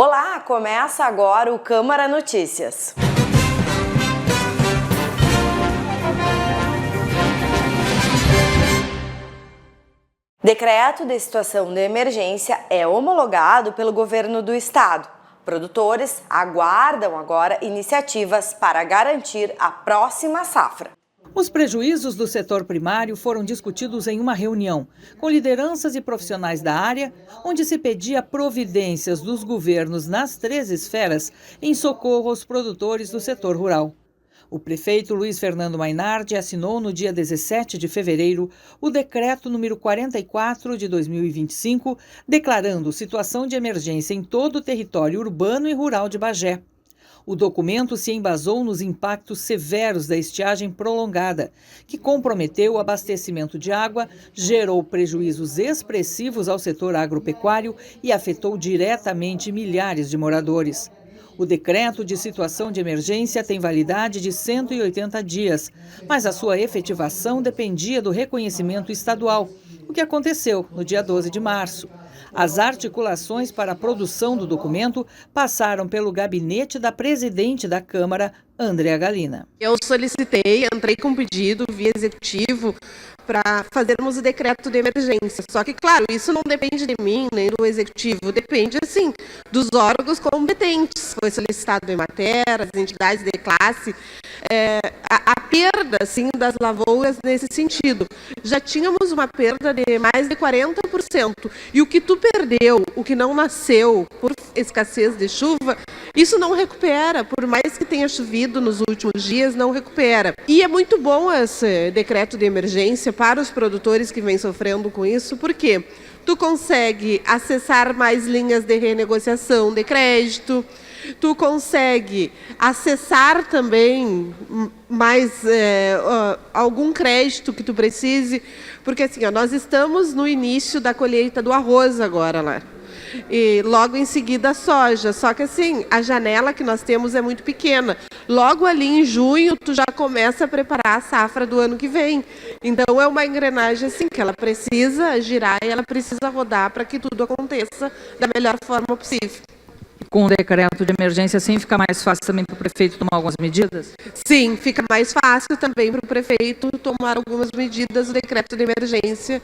Olá, começa agora o Câmara Notícias. Decreto de situação de emergência é homologado pelo governo do estado. Produtores aguardam agora iniciativas para garantir a próxima safra. Os prejuízos do setor primário foram discutidos em uma reunião com lideranças e profissionais da área, onde se pedia providências dos governos nas 3 esferas em socorro aos produtores do setor rural. O prefeito Luiz Fernando Mainardi assinou no dia 17 de fevereiro o decreto número 44 de 2025, declarando situação de emergência em todo o território urbano e rural de Bagé. O documento se embasou nos impactos severos da estiagem prolongada, que comprometeu o abastecimento de água, gerou prejuízos expressivos ao setor agropecuário e afetou diretamente milhares de moradores. O decreto de situação de emergência tem validade de 180 dias, mas a sua efetivação dependia do reconhecimento estadual, o que aconteceu no dia 12 de março. As articulações para a produção do documento passaram pelo gabinete da presidente da Câmara, Andréa Galina. Eu solicitei, entrei com pedido via executivo para fazermos o decreto de emergência. Só que, claro, isso não depende de mim, nem do executivo, depende, assim, dos órgãos competentes. Foi solicitado do Emater, as entidades de classe, a perda, assim, das lavouras nesse sentido. Já tínhamos uma perda de mais de 40%. E o que tu perdeu, o que não nasceu por escassez de chuva, isso não recupera, por mais que tenha chovido nos últimos dias, não recupera. E é muito bom esse decreto de emergência para os produtores que vêm sofrendo com isso, porque tu consegue acessar mais linhas de renegociação de crédito, tu consegue acessar também mais algum crédito que tu precise, porque assim, nós estamos no início da colheita do arroz agora lá. E logo em seguida a soja, só que assim, a janela que nós temos é muito pequena. Logo ali em junho, tu já começa a preparar a safra do ano que vem. Então é uma engrenagem assim, que ela precisa girar e ela precisa rodar para que tudo aconteça da melhor forma possível. Com o decreto de emergência, assim, fica mais fácil também para o prefeito tomar algumas medidas? Sim, fica mais fácil também para o prefeito tomar algumas medidas. O decreto de emergência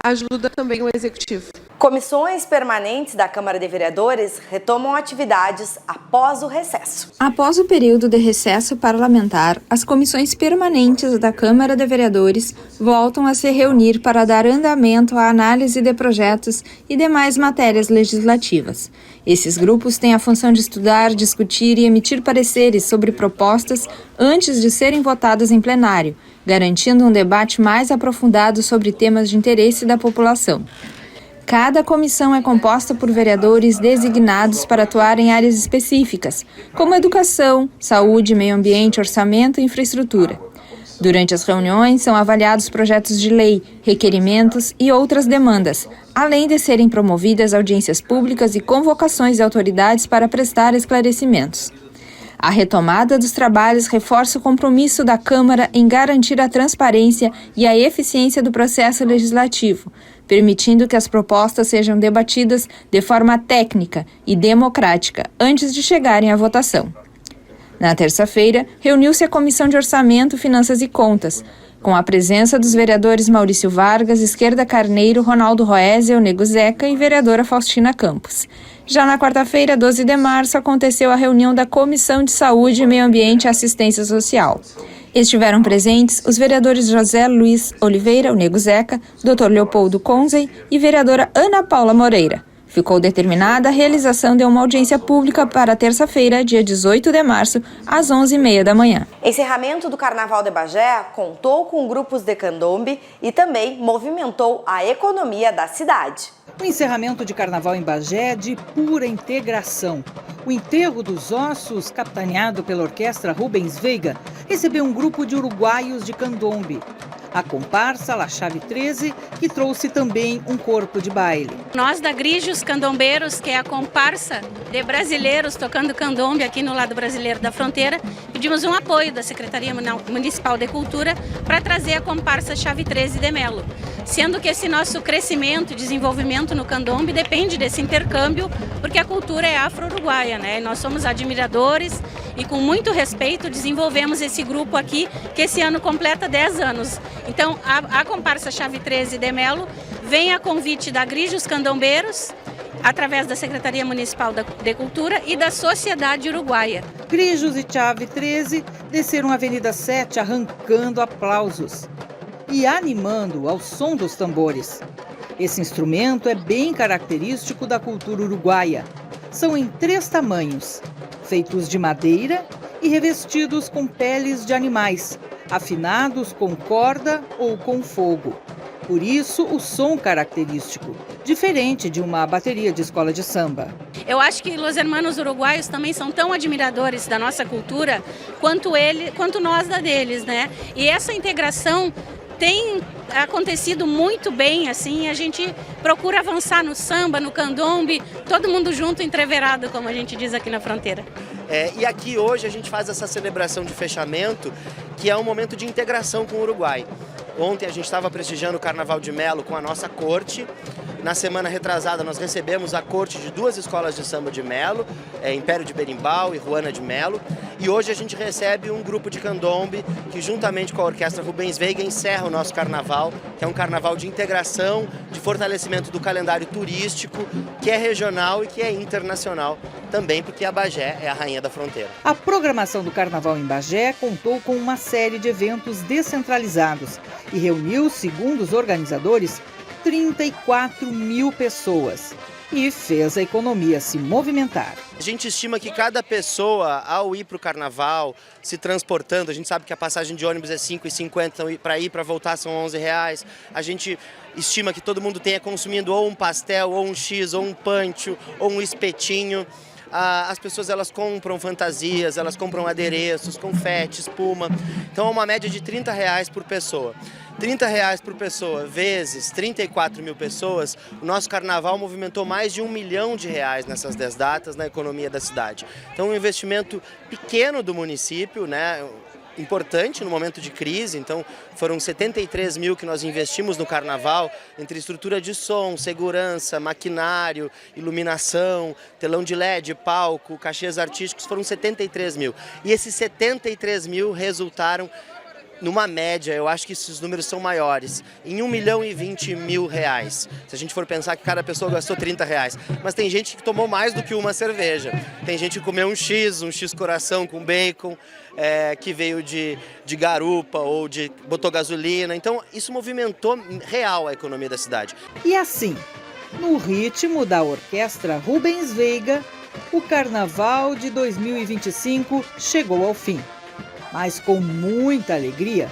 ajuda também o executivo. Comissões permanentes da Câmara de Vereadores retomam atividades após o recesso. Após o período de recesso parlamentar, as comissões permanentes da Câmara de Vereadores voltam a se reunir para dar andamento à análise de projetos e demais matérias legislativas. Esses grupos têm a função de estudar, discutir e emitir pareceres sobre propostas antes de serem votadas em plenário, garantindo um debate mais aprofundado sobre temas de interesse da população. Cada comissão é composta por vereadores designados para atuar em áreas específicas, como educação, saúde, meio ambiente, orçamento e infraestrutura. Durante as reuniões, são avaliados projetos de lei, requerimentos e outras demandas, além de serem promovidas audiências públicas e convocações de autoridades para prestar esclarecimentos. A retomada dos trabalhos reforça o compromisso da Câmara em garantir a transparência e a eficiência do processo legislativo, permitindo que as propostas sejam debatidas de forma técnica e democrática antes de chegarem à votação. Na terça-feira, reuniu-se a Comissão de Orçamento, Finanças e Contas, com a presença dos vereadores Maurício Vargas, Esquerda Carneiro, Ronaldo Roézia, Nego Zeca e vereadora Faustina Campos. Já na quarta-feira, 12 de março, aconteceu a reunião da Comissão de Saúde, Meio Ambiente e Assistência Social. Estiveram presentes os vereadores José Luiz Oliveira, o Nego Zeca, Dr. Leopoldo Conzey e vereadora Ana Paula Moreira. Ficou determinada a realização de uma audiência pública para terça-feira, dia 18 de março, às 11h30 da manhã. Encerramento do Carnaval de Bagé contou com grupos de candombe e também movimentou a economia da cidade. O encerramento de Carnaval em Bagé é de pura integração. O enterro dos ossos, capitaneado pela orquestra Rubens Veiga, recebeu um grupo de uruguaios de candombe. A comparsa La Chave 13, que trouxe também um corpo de baile. Nós da Grígios Candombeiros, que é a comparsa de brasileiros tocando candombe aqui no lado brasileiro da fronteira, pedimos um apoio da Secretaria Municipal de Cultura para trazer a comparsa Chave 13 de Melo. sendo que esse nosso crescimento e desenvolvimento no candombe depende desse intercâmbio, porque a cultura é afro-uruguaia, né? Nós somos admiradores e com muito respeito desenvolvemos esse grupo aqui, que esse ano completa 10 anos. Então, a comparsa Chave 13 de Melo vem a convite da Grijos Candombeiros, através da Secretaria Municipal de Cultura e da Sociedade Uruguaia. Grijos e Chave 13 desceram a Avenida 7 arrancando aplausos e animando ao som dos tambores. Esse instrumento é bem característico da cultura uruguaia. São em 3 tamanhos, feitos de madeira e revestidos com peles de animais, afinados com corda ou com fogo. Por isso, o som característico, diferente de uma bateria de escola de samba. Eu acho que os hermanos uruguaios também são tão admiradores da nossa cultura quanto nós da deles, né? E essa integração tem acontecido muito bem, assim, a gente procura avançar no samba, no candombe, todo mundo junto, entreverado, como a gente diz aqui na fronteira. E aqui hoje a gente faz essa celebração de fechamento, que é um momento de integração com o Uruguai. Ontem a gente estava prestigiando o Carnaval de Melo com a nossa corte. Na semana retrasada nós recebemos a corte de 2 escolas de samba de Melo, Império de Berimbau e Ruana de Melo. E hoje a gente recebe um grupo de candombe que, juntamente com a Orquestra Rubens Veiga, encerra o nosso carnaval, que é um carnaval de integração, de fortalecimento do calendário turístico, que é regional e que é internacional também, porque a Bagé é a rainha da fronteira. A programação do Carnaval em Bagé contou com uma série de eventos descentralizados e reuniu, segundo os organizadores, 34 mil pessoas e fez a economia se movimentar. A gente estima que cada pessoa, ao ir para o carnaval, se transportando, a gente sabe que a passagem de ônibus é R$ 5,50, para ir para voltar são R$11. A gente estima que todo mundo tenha consumindo ou um pastel, ou um X, ou um pancho, ou um espetinho. As pessoas elas compram fantasias, elas compram adereços, confete, espuma. Então é uma média de R$30 por pessoa. R$30 por pessoa vezes 34 mil pessoas, o nosso carnaval movimentou mais de R$1 milhão nessas 10 datas na economia da cidade. Então um investimento pequeno do município, né? Importante no momento de crise, então foram 73 mil que nós investimos no carnaval, entre estrutura de som, segurança, maquinário, iluminação, telão de LED, palco, cachês artísticos, foram 73 mil. E esses 73 mil resultaram numa média, eu acho que esses números são maiores, em R$1.020.000. Se a gente for pensar que cada pessoa gastou R$30. Mas tem gente que tomou mais do que uma cerveja. Tem gente que comeu um X coração com bacon, que veio de garupa ou botou gasolina. Então isso movimentou real a economia da cidade. E assim, no ritmo da Orquestra Rubens Veiga, o Carnaval de 2025 chegou ao fim, mas com muita alegria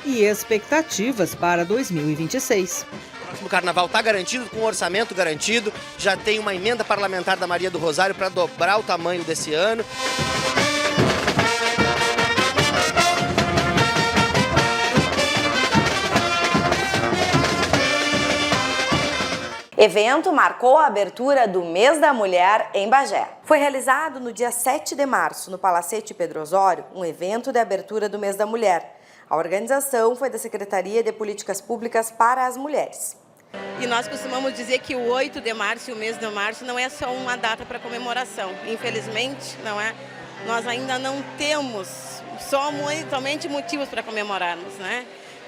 e expectativas para 2026. O próximo carnaval está garantido, com um orçamento garantido, já tem uma emenda parlamentar da Maria do Rosário para dobrar o tamanho desse ano. Evento marcou a abertura do Mês da Mulher em Bagé. Foi realizado no dia 7 de março, no Palacete Pedro Osório, um evento de abertura do Mês da Mulher. A organização foi da Secretaria de Políticas Públicas para as Mulheres. E nós costumamos dizer que o 8 de março e o mês de março não é só uma data para comemoração. Infelizmente, não é. Nós ainda não temos somente motivos para comemorarmos, né?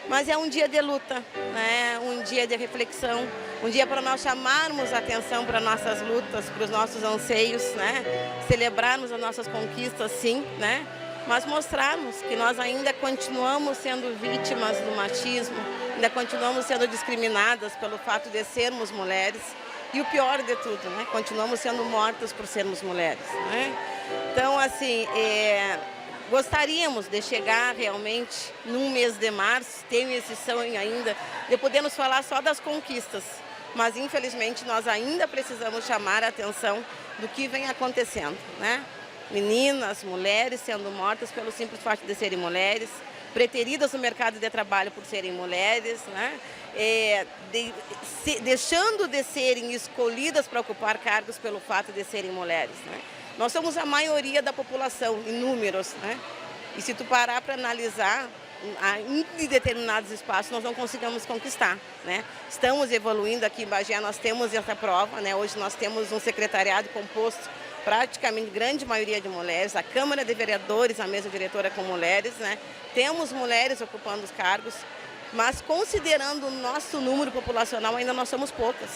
Mas é um dia de luta, né? Um dia de reflexão, um dia para nós chamarmos a atenção para nossas lutas, para os nossos anseios, né? Celebrarmos as nossas conquistas, sim, né? Mas mostrarmos que nós ainda continuamos sendo vítimas do machismo, ainda continuamos sendo discriminadas pelo fato de sermos mulheres e o pior de tudo, né? Continuamos sendo mortas por sermos mulheres, né? Então, assim, gostaríamos de chegar realmente num mês de março, tenho esse sonho ainda, de podermos falar só das conquistas, mas infelizmente nós ainda precisamos chamar a atenção do que vem acontecendo, né? Meninas, mulheres sendo mortas pelo simples fato de serem mulheres, preteridas no mercado de trabalho por serem mulheres, né? Deixando de serem escolhidas para ocupar cargos pelo fato de serem mulheres, né? Nós somos a maioria da população, em números, né? E se tu parar para analisar, em determinados espaços nós não conseguimos conquistar, né? Estamos evoluindo aqui em Bagé, nós temos essa prova, né? Hoje nós temos um secretariado composto praticamente grande maioria de mulheres, a Câmara de Vereadores, a mesa diretora com mulheres, né? Temos mulheres ocupando os cargos, mas considerando o nosso número populacional ainda nós somos poucas.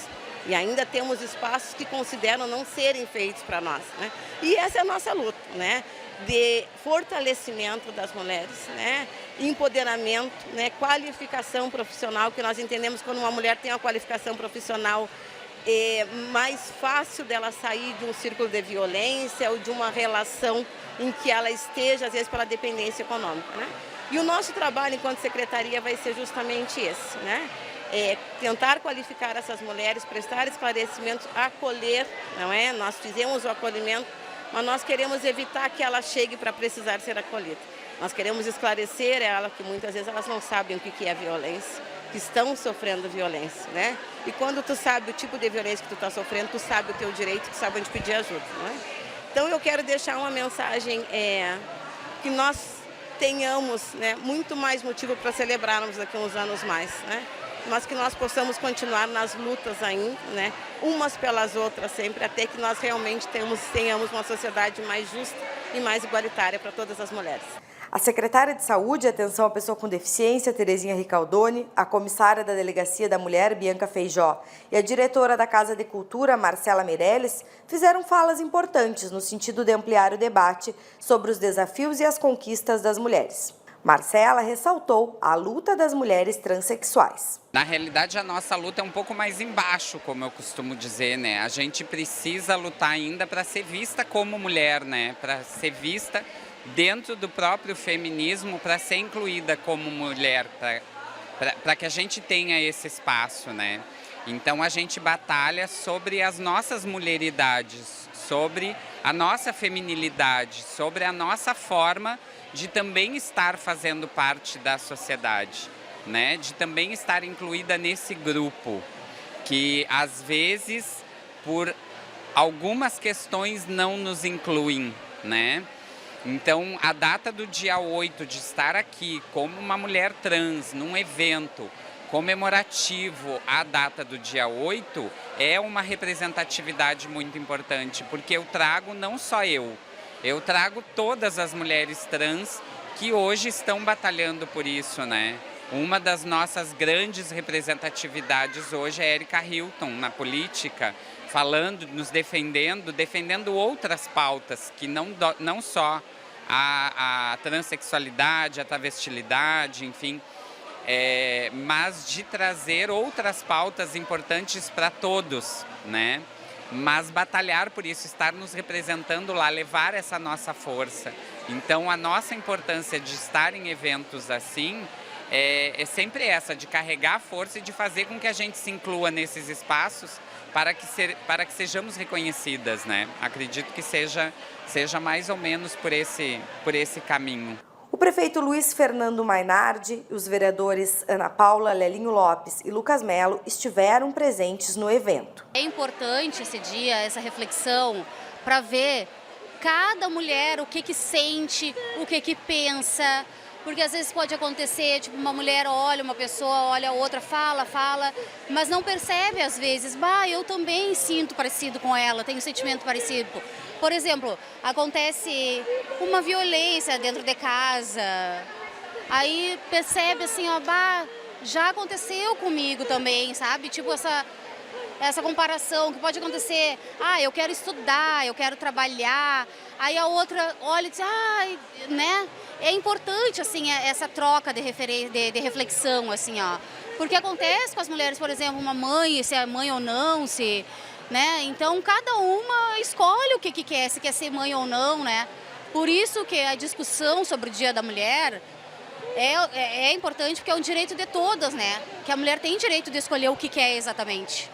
E ainda temos espaços que consideram não serem feitos para nós, né? E essa é a nossa luta, né? De fortalecimento das mulheres, né? Empoderamento, né? Qualificação profissional, que nós entendemos que quando uma mulher tem uma qualificação profissional, é mais fácil dela sair de um círculo de violência ou de uma relação em que ela esteja, às vezes, pela dependência econômica, né? E o nosso trabalho enquanto secretaria vai ser justamente esse, né? Tentar qualificar essas mulheres, prestar esclarecimentos, acolher, não é? Nós fizemos o acolhimento, mas nós queremos evitar que ela chegue para precisar ser acolhida. Nós queremos esclarecer ela que muitas vezes elas não sabem o que é violência, que estão sofrendo violência, né? E quando tu sabe o tipo de violência que tu está sofrendo, tu sabe o teu direito, tu sabe onde pedir ajuda, não é? Então eu quero deixar uma mensagem que nós tenhamos, né, muito mais motivo para celebrarmos daqui a uns anos mais, né? Mas que nós possamos continuar nas lutas ainda, né, umas pelas outras sempre, até que nós realmente tenhamos uma sociedade mais justa e mais igualitária para todas as mulheres. A secretária de Saúde e Atenção à Pessoa com Deficiência, Terezinha Ricaldoni, a comissária da Delegacia da Mulher, Bianca Feijó, e a diretora da Casa de Cultura, Marcela Meirelles, fizeram falas importantes no sentido de ampliar o debate sobre os desafios e as conquistas das mulheres. Marcela ressaltou a luta das mulheres transexuais. Na realidade, a nossa luta é um pouco mais embaixo, como eu costumo dizer, né? A gente precisa lutar ainda para ser vista como mulher, né? Para ser vista dentro do próprio feminismo, para ser incluída como mulher, para que a gente tenha esse espaço, né? Então a gente batalha sobre as nossas mulheridades, sobre a nossa feminilidade, sobre a nossa forma de também estar fazendo parte da sociedade, né? De também estar incluída nesse grupo, que às vezes por algumas questões não nos incluem, né? Então, a data do dia 8 de estar aqui como uma mulher trans num evento comemorativo à data do dia 8 é uma representatividade muito importante, porque eu trago não só eu trago todas as mulheres trans que hoje estão batalhando por isso, né? Uma das nossas grandes representatividades hoje é Erika Hilton na política, falando, nos defendendo outras pautas, que não só a transexualidade, a travestilidade, enfim, mas de trazer outras pautas importantes para todos, né? Mas batalhar por isso, estar nos representando lá, levar essa nossa força. Então, a nossa importância de estar em eventos assim é sempre essa, de carregar a força e de fazer com que a gente se inclua nesses espaços para que sejamos reconhecidas, né? Acredito que seja mais ou menos por esse caminho. O prefeito Luiz Fernando Mainardi e os vereadores Ana Paula Lelinho Lopes e Lucas Melo estiveram presentes no evento. É importante esse dia, essa reflexão, para ver cada mulher o que sente, o que pensa, porque às vezes pode acontecer, tipo, uma mulher olha uma pessoa, olha a outra, fala, mas não percebe às vezes, eu também sinto parecido com ela, tenho um sentimento parecido. Por exemplo, acontece uma violência dentro de casa, aí percebe assim, já aconteceu comigo também, sabe? Tipo essa comparação que pode acontecer, eu quero estudar, eu quero trabalhar, aí a outra olha e diz, né? É importante, assim, essa troca de reflexão, assim, porque acontece com as mulheres, por exemplo, uma mãe, se é mãe ou não, né? Então, cada uma escolhe o que quer, se quer ser mãe ou não, né? Por isso que a discussão sobre o Dia da Mulher é importante, porque é um direito de todas, né? Que a mulher tem direito de escolher o que quer exatamente.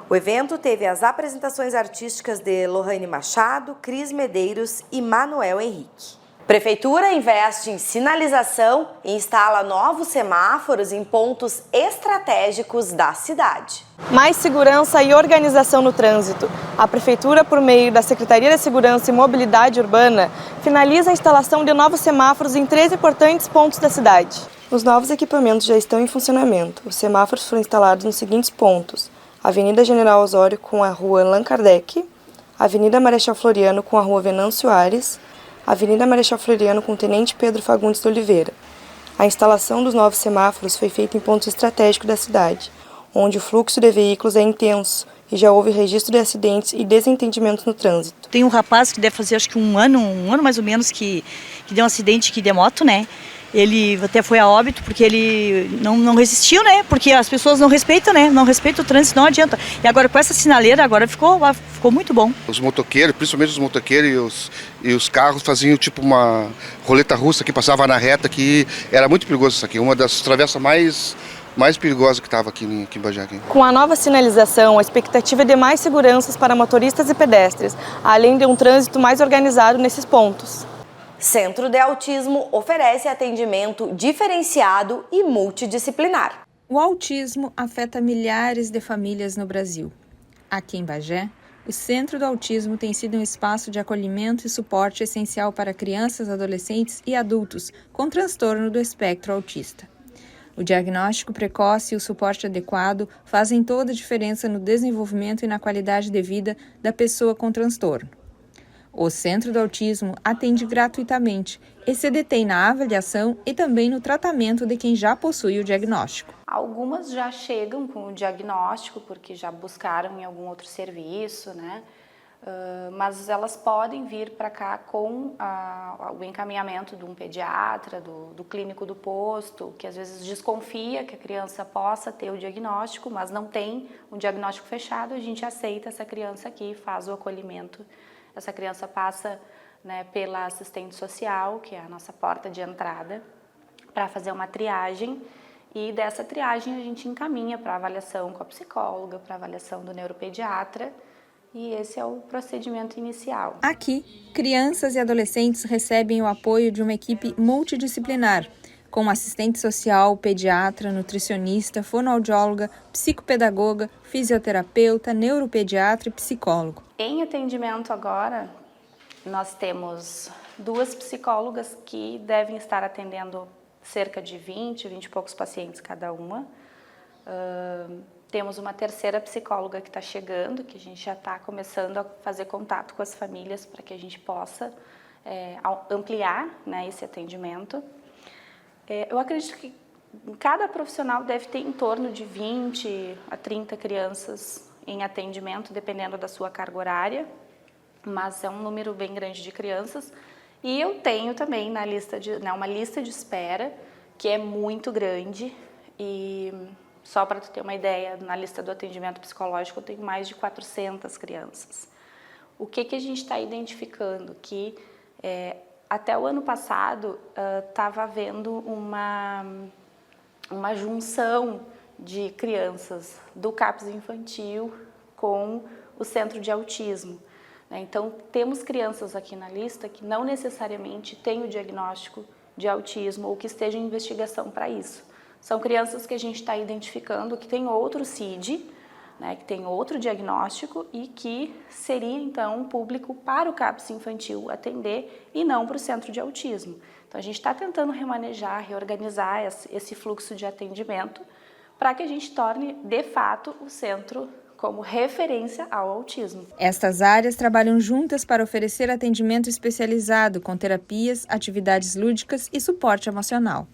O evento teve as apresentações artísticas de Lohane Machado, Cris Medeiros e Manuel Henrique. Prefeitura investe em sinalização e instala novos semáforos em pontos estratégicos da cidade. Mais segurança e organização no trânsito. A Prefeitura, por meio da Secretaria de Segurança e Mobilidade Urbana, finaliza a instalação de novos semáforos em 3 importantes pontos da cidade. Os novos equipamentos já estão em funcionamento. Os semáforos foram instalados nos seguintes pontos: Avenida General Osório com a Rua Allan Kardec, Avenida Marechal Floriano com a Rua Venâncio Aires, Avenida Marechal Floriano com o Tenente Pedro Fagundes de Oliveira. A instalação dos novos semáforos foi feita em pontos estratégicos da cidade, onde o fluxo de veículos é intenso e já houve registro de acidentes e desentendimentos no trânsito. Tem um rapaz que deve fazer acho que um ano mais ou menos, que deu um acidente aqui de moto, né? Ele até foi a óbito porque ele não resistiu, né? Porque as pessoas não respeitam, né? Não respeitam o trânsito, não adianta. E agora com essa sinaleira, agora ficou muito bom. Os motoqueiros, principalmente os motoqueiros e os carros faziam tipo uma roleta russa que passava na reta, que era muito perigoso isso aqui. Uma das travessas mais perigosas que estava aqui em Bagé. Com a nova sinalização, a expectativa é de mais seguranças para motoristas e pedestres, além de um trânsito mais organizado nesses pontos. Centro de Autismo oferece atendimento diferenciado e multidisciplinar. O autismo afeta milhares de famílias no Brasil. Aqui em Bagé, o Centro do Autismo tem sido um espaço de acolhimento e suporte essencial para crianças, adolescentes e adultos com transtorno do espectro autista. O diagnóstico precoce e o suporte adequado fazem toda a diferença no desenvolvimento e na qualidade de vida da pessoa com transtorno. O Centro do Autismo atende gratuitamente e se detém na avaliação e também no tratamento de quem já possui o diagnóstico. Algumas já chegam com o diagnóstico porque já buscaram em algum outro serviço, né? Mas elas podem vir para cá com o encaminhamento de um pediatra, do clínico do posto, que às vezes desconfia que a criança possa ter o diagnóstico, mas não tem um diagnóstico fechado. A gente aceita essa criança aqui, faz o acolhimento. Essa criança passa, né, pela assistente social, que é a nossa porta de entrada, para fazer uma triagem, e dessa triagem a gente encaminha para avaliação com a psicóloga, para avaliação do neuropediatra, e esse é o procedimento inicial. Aqui, crianças e adolescentes recebem o apoio de uma equipe multidisciplinar, com assistente social, pediatra, nutricionista, fonoaudióloga, psicopedagoga, fisioterapeuta, neuropediatra e psicólogo. Em atendimento agora, nós temos 2 psicólogas que devem estar atendendo cerca de 20 e poucos pacientes cada uma. Temos uma terceira psicóloga que está chegando, que a gente já está começando a fazer contato com as famílias para que a gente possa ampliar, né, esse atendimento. Eu acredito que cada profissional deve ter em torno de 20 a 30 crianças em atendimento, dependendo da sua carga horária, mas é um número bem grande de crianças. E eu tenho também uma lista de espera, que é muito grande, e só para tu ter uma ideia, na lista do atendimento psicológico eu tenho mais de 400 crianças. O que a gente está identificando? Que até o ano passado estava havendo uma junção de crianças do CAPS infantil com o centro de autismo. Então, temos crianças aqui na lista que não necessariamente têm o diagnóstico de autismo ou que esteja em investigação para isso. São crianças que a gente está identificando que tem outro CID, né, que tem outro diagnóstico e que seria, então, um público para o CAPS infantil atender e não para o centro de autismo. Então, a gente está tentando remanejar, reorganizar esse fluxo de atendimento para que a gente torne, de fato, o centro como referência ao autismo. Estas áreas trabalham juntas para oferecer atendimento especializado com terapias, atividades lúdicas e suporte emocional.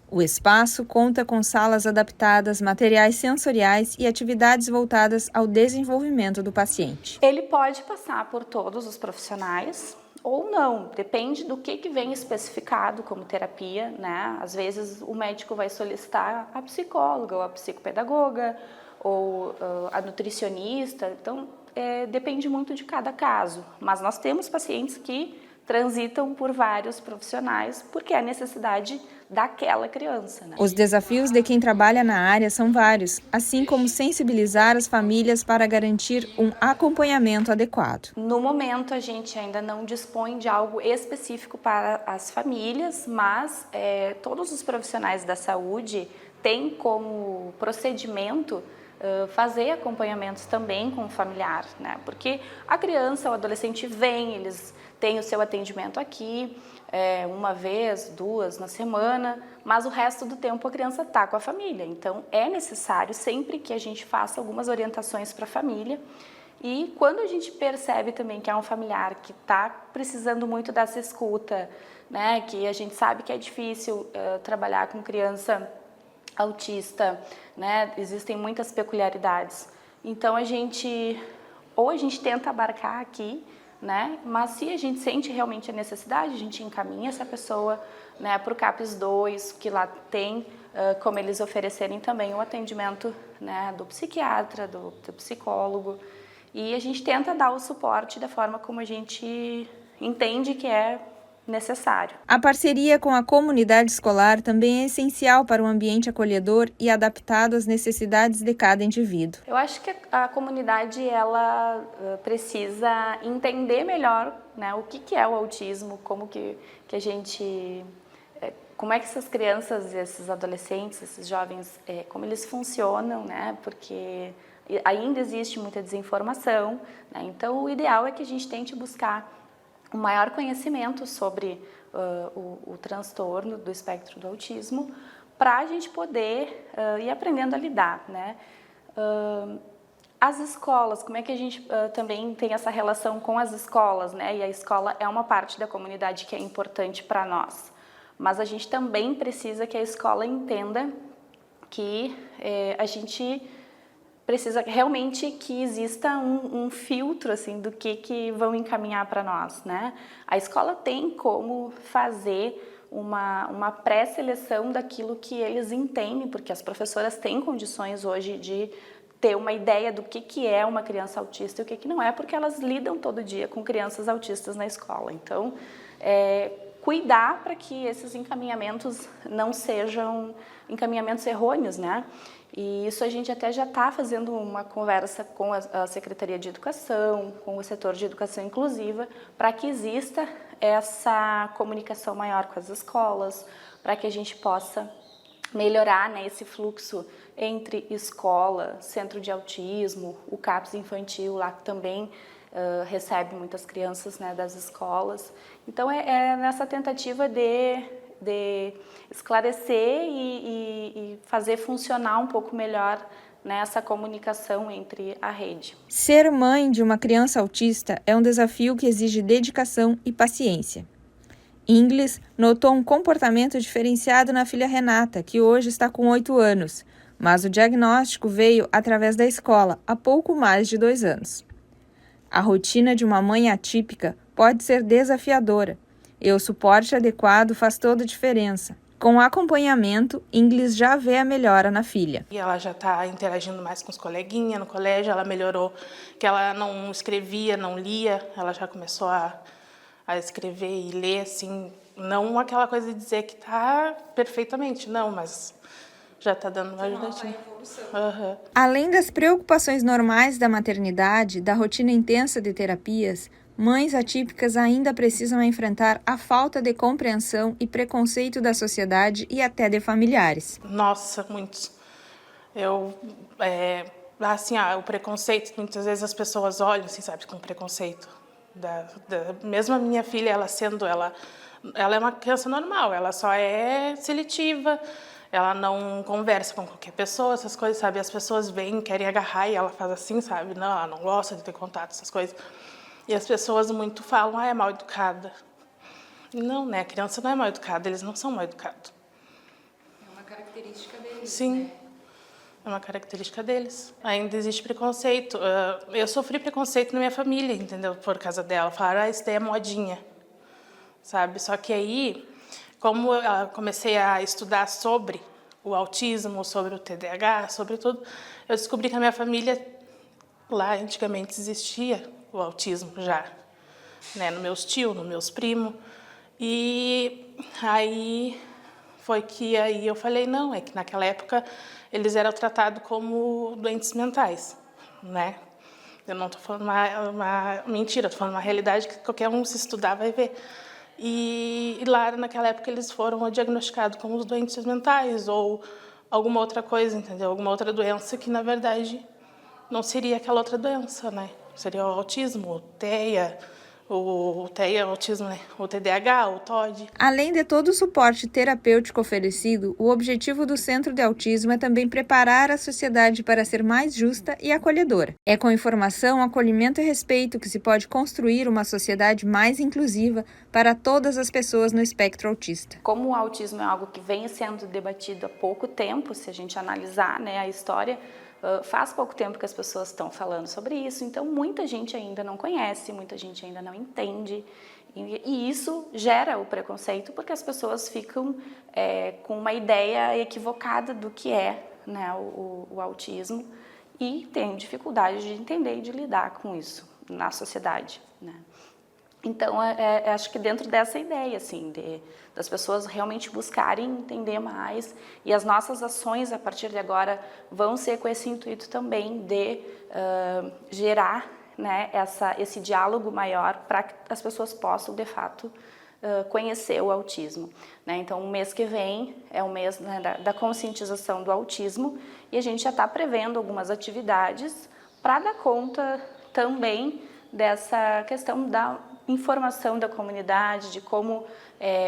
O espaço conta com salas adaptadas, materiais sensoriais e atividades voltadas ao desenvolvimento do paciente. Ele pode passar por todos os profissionais ou não, depende do que vem especificado como terapia, né? Às vezes o médico vai solicitar a psicóloga ou a psicopedagoga ou a nutricionista, então depende muito de cada caso. Mas nós temos pacientes que transitam por vários profissionais, porque é a necessidade daquela criança, né? Os desafios de quem trabalha na área são vários, assim como sensibilizar as famílias para garantir um acompanhamento adequado. No momento, a gente ainda não dispõe de algo específico para as famílias, mas todos os profissionais da saúde têm como procedimento fazer acompanhamentos também com o familiar, né? Porque a criança, o adolescente vem, eles têm o seu atendimento aqui, uma vez, 2 na semana, mas o resto do tempo a criança está com a família. Então, é necessário sempre que a gente faça algumas orientações para a família. E quando a gente percebe também que é um familiar que está precisando muito dessa escuta, né? Que a gente sabe que é difícil trabalhar com criança autista, né? Existem muitas peculiaridades. Então, a gente tenta abarcar aqui, né? Mas se a gente sente realmente a necessidade, a gente encaminha essa pessoa, né, para o CAPS 2, que lá tem como eles oferecerem também o atendimento, né, do psiquiatra, do psicólogo. E a gente tenta dar o suporte da forma como a gente entende que é necessário. A parceria com a comunidade escolar também é essencial para um ambiente acolhedor e adaptado às necessidades de cada indivíduo. Eu acho que a comunidade ela precisa entender melhor, né, o que é o autismo, como que a gente, como é que essas crianças, esses adolescentes, esses jovens, como eles funcionam, né, porque ainda existe muita desinformação, né, então o ideal é que a gente tente buscar um maior conhecimento sobre o transtorno do espectro do autismo, para a gente poder ir aprendendo a lidar, né? As escolas, como é que a gente também tem essa relação com as escolas, né? E a escola é uma parte da comunidade que é importante para nós, mas a gente também precisa que a escola entenda que a gente precisa realmente que exista um filtro assim do que vão encaminhar para nós, né? A escola tem como fazer uma pré-seleção daquilo que eles entendem, porque as professoras têm condições hoje de ter uma ideia do que é uma criança autista e o que não é, porque elas lidam todo dia com crianças autistas na escola. Então, cuidar para que esses encaminhamentos não sejam encaminhamentos errôneos, né? E isso a gente até já está fazendo uma conversa com a Secretaria de Educação, com o setor de educação inclusiva, para que exista essa comunicação maior com as escolas, para que a gente possa melhorar, né, esse fluxo entre escola, centro de autismo, o CAPS infantil, lá que também recebe muitas crianças, né, das escolas. Então, é nessa tentativa de esclarecer e fazer funcionar um pouco melhor, né, essa comunicação entre a rede. Ser mãe de uma criança autista é um desafio que exige dedicação e paciência. Inglis notou um comportamento diferenciado na filha Renata, que hoje está com 8 anos, mas o diagnóstico veio através da escola, há pouco mais de 2 anos. A rotina de uma mãe atípica pode ser desafiadora, e o suporte adequado faz toda a diferença. Com o acompanhamento, Inglis já vê a melhora na filha. E ela já está interagindo mais com os coleguinhas no colégio, ela melhorou, que ela não escrevia, não lia, ela já começou a escrever e ler, assim, não aquela coisa de dizer que está perfeitamente, não, mas já está dando uma ajudadinha. Uhum. Além das preocupações normais da maternidade, da rotina intensa de terapias, mães atípicas ainda precisam enfrentar a falta de compreensão e preconceito da sociedade e até de familiares. Nossa, muitos. O preconceito, muitas vezes as pessoas olham, assim, sabe, com preconceito. Mesmo a minha filha, ela é uma criança normal, ela só é seletiva, ela não conversa com qualquer pessoa, essas coisas, sabe? As pessoas vêm, querem agarrar e ela faz assim, sabe? Não, ela não gosta de ter contato, essas coisas. E as pessoas muito falam, é mal educada. Não, né? A criança não é mal educada, eles não são mal educados. É uma característica deles. Sim, né? É uma característica deles. Ainda existe preconceito. Eu sofri preconceito na minha família, entendeu? Por causa dela. Falaram, isso daí é modinha, sabe? Só que aí, como eu comecei a estudar sobre o autismo, sobre o TDAH, sobre tudo, eu descobri que na minha família, lá antigamente existia o autismo já. né, nos meus tios, nos meus primos. E aí foi que aí eu falei, não, é que naquela época eles eram tratados como doentes mentais, né? Eu não estou falando uma mentira, estou falando uma realidade que qualquer um se estudar vai ver. E lá, naquela época, eles foram diagnosticados como os doentes mentais ou alguma outra coisa, entendeu? Alguma outra doença que, na verdade, não seria aquela outra doença, né? Seria o autismo, o TEA, autismo, né? O TDAH, o TOD. Além de todo o suporte terapêutico oferecido, o objetivo do Centro de Autismo é também preparar a sociedade para ser mais justa e acolhedora. É com informação, acolhimento e respeito que se pode construir uma sociedade mais inclusiva para todas as pessoas no espectro autista. Como o autismo é algo que vem sendo debatido há pouco tempo, se a gente analisar, né, a história, faz pouco tempo que as pessoas estão falando sobre isso, então muita gente ainda não conhece, muita gente ainda não entende, e isso gera o preconceito porque as pessoas ficam com uma ideia equivocada do que é, né, o autismo e têm dificuldade de entender e de lidar com isso na sociedade, né? Então, acho que dentro dessa ideia, assim, das pessoas realmente buscarem entender mais, e as nossas ações, a partir de agora, vão ser com esse intuito também de gerar, né, esse diálogo maior para que as pessoas possam, de fato, conhecer o autismo, né? Então, o mês que vem é o mês, né, da conscientização do autismo, e a gente já está prevendo algumas atividades para dar conta também dessa questão da informação da comunidade, de como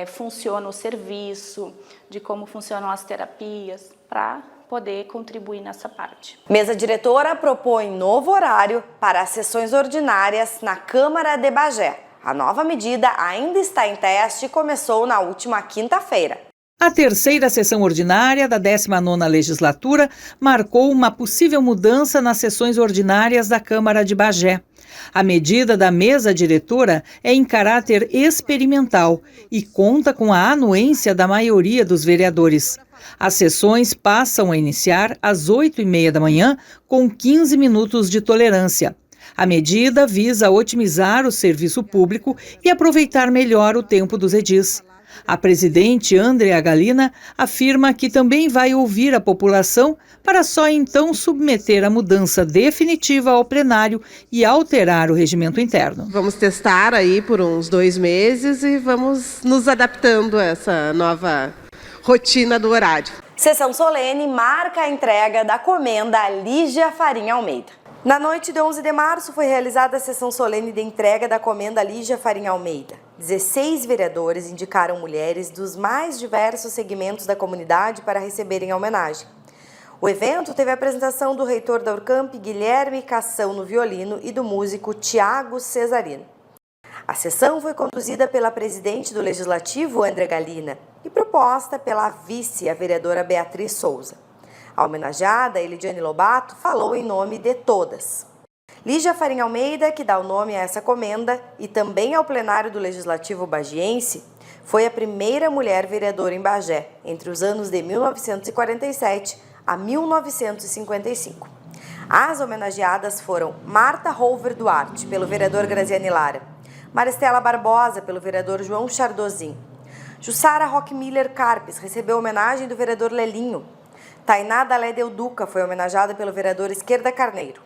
funciona o serviço, de como funcionam as terapias, para poder contribuir nessa parte. Mesa diretora propõe novo horário para as sessões ordinárias na Câmara de Bagé. A nova medida ainda está em teste e começou na última quinta-feira. A terceira sessão ordinária da 19ª legislatura marcou uma possível mudança nas sessões ordinárias da Câmara de Bagé. A medida da mesa diretora é em caráter experimental e conta com a anuência da maioria dos vereadores. As sessões passam a iniciar às 8h30 da manhã, com 15 minutos de tolerância. A medida visa otimizar o serviço público e aproveitar melhor o tempo dos edis. A presidente Andrea Galina afirma que também vai ouvir a população para só então submeter a mudança definitiva ao plenário e alterar o regimento interno. Vamos testar aí por uns 2 meses e vamos nos adaptando a essa nova rotina do horário. Sessão solene marca a entrega da comenda Lígia Farinha Almeida. Na noite de 11 de março foi realizada a sessão solene de entrega da comenda Lígia Farinha Almeida. 16 vereadores indicaram mulheres dos mais diversos segmentos da comunidade para receberem a homenagem. O evento teve a apresentação do reitor da Urcamp, Guilherme Cação, no violino, e do músico Tiago Cesarino. A sessão foi conduzida pela presidente do Legislativo, Andrea Galina, e proposta pela vice, a vereadora Beatriz Souza. A homenageada, Elidiane Lobato, falou em nome de todas. Lígia Farinha Almeida, que dá o nome a essa comenda e também ao plenário do Legislativo bagiense, foi a primeira mulher vereadora em Bagé, entre os anos de 1947 a 1955. As homenageadas foram Marta Holver Duarte, pelo vereador Graziane Lara, Maristela Barbosa, pelo vereador João Chardozin, Jussara Rockmiller Carpes recebeu homenagem do vereador Lelinho, Tainá Dalé Del Duca foi homenageada pelo vereador Esquerda Carneiro,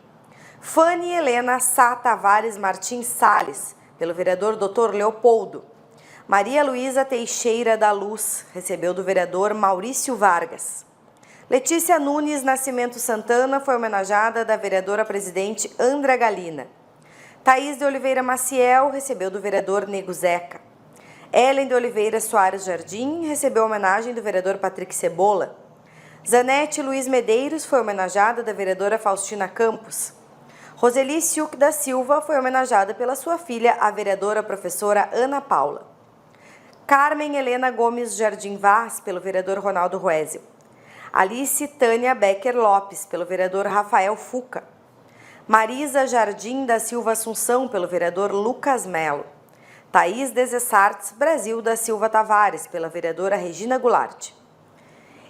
Fanny Helena Sá Tavares Martins Salles, pelo vereador Dr. Leopoldo. Maria Luísa Teixeira da Luz recebeu do vereador Maurício Vargas. Letícia Nunes Nascimento Santana foi homenageada da vereadora presidente Andrea Galina. Thaís de Oliveira Maciel recebeu do vereador Nego Zeca. Ellen de Oliveira Soares Jardim recebeu homenagem do vereador Patrick Cebola. Zanete Luiz Medeiros foi homenageada da vereadora Faustina Campos. Roseli Siuk da Silva foi homenageada pela sua filha, a vereadora professora Ana Paula. Carmen Helena Gomes Jardim Vaz, pelo vereador Ronaldo Ruézio. Alice Tânia Becker Lopes, pelo vereador Rafael Fuca. Marisa Jardim da Silva Assunção, pelo vereador Lucas Melo. Thaís Desessartes Brasil da Silva Tavares, pela vereadora Regina Goulart.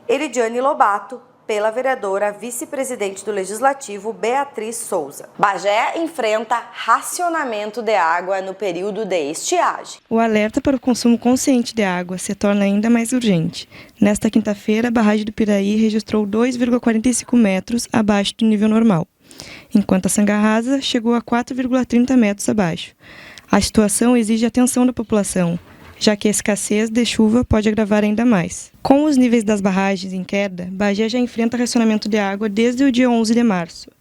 Elidiane Lobato, pela vereadora vice-presidente do Legislativo, Beatriz Souza. Bagé enfrenta racionamento de água no período de estiagem. O alerta para o consumo consciente de água se torna ainda mais urgente. Nesta quinta-feira, a barragem do Piraí registrou 2,45 metros abaixo do nível normal, enquanto a Sangarrasa chegou a 4,30 metros abaixo. A situação exige atenção da população, já que a escassez de chuva pode agravar ainda mais. Com os níveis das barragens em queda, Bagé já enfrenta racionamento de água desde o dia 11 de março.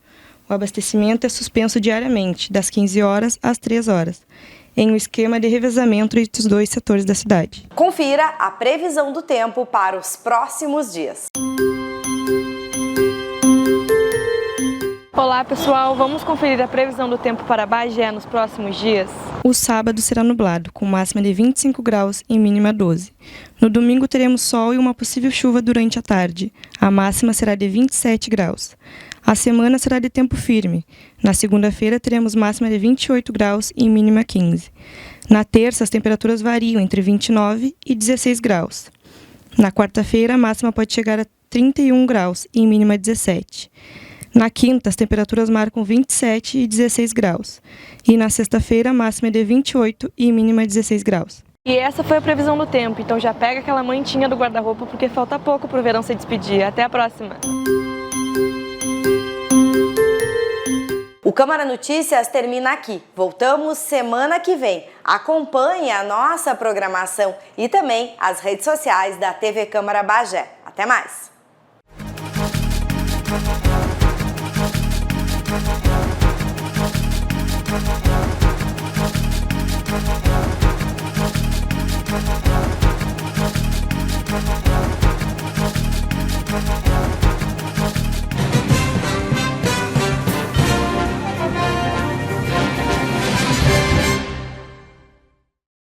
O abastecimento é suspenso diariamente, das 15 horas às 3 horas, em um esquema de revezamento entre os dois setores da cidade. Confira a previsão do tempo para os próximos dias. Olá pessoal, vamos conferir a previsão do tempo para Bagé nos próximos dias? O sábado será nublado, com máxima de 25 graus e mínima 12. No domingo teremos sol e uma possível chuva durante a tarde. A máxima será de 27 graus. A semana será de tempo firme. Na segunda-feira teremos máxima de 28 graus e mínima 15. Na terça as temperaturas variam entre 29 e 16 graus. Na quarta-feira a máxima pode chegar a 31 graus e mínima 17. Na quinta, as temperaturas marcam 27 e 16 graus. E na sexta-feira, a máxima é de 28 e mínima 16 graus. E essa foi a previsão do tempo, então já pega aquela mantinha do guarda-roupa porque falta pouco para o verão se despedir. Até a próxima! O Câmara Notícias termina aqui. Voltamos semana que vem. Acompanhe a nossa programação e também as redes sociais da TV Câmara Bagé. Até mais! We'll be right back.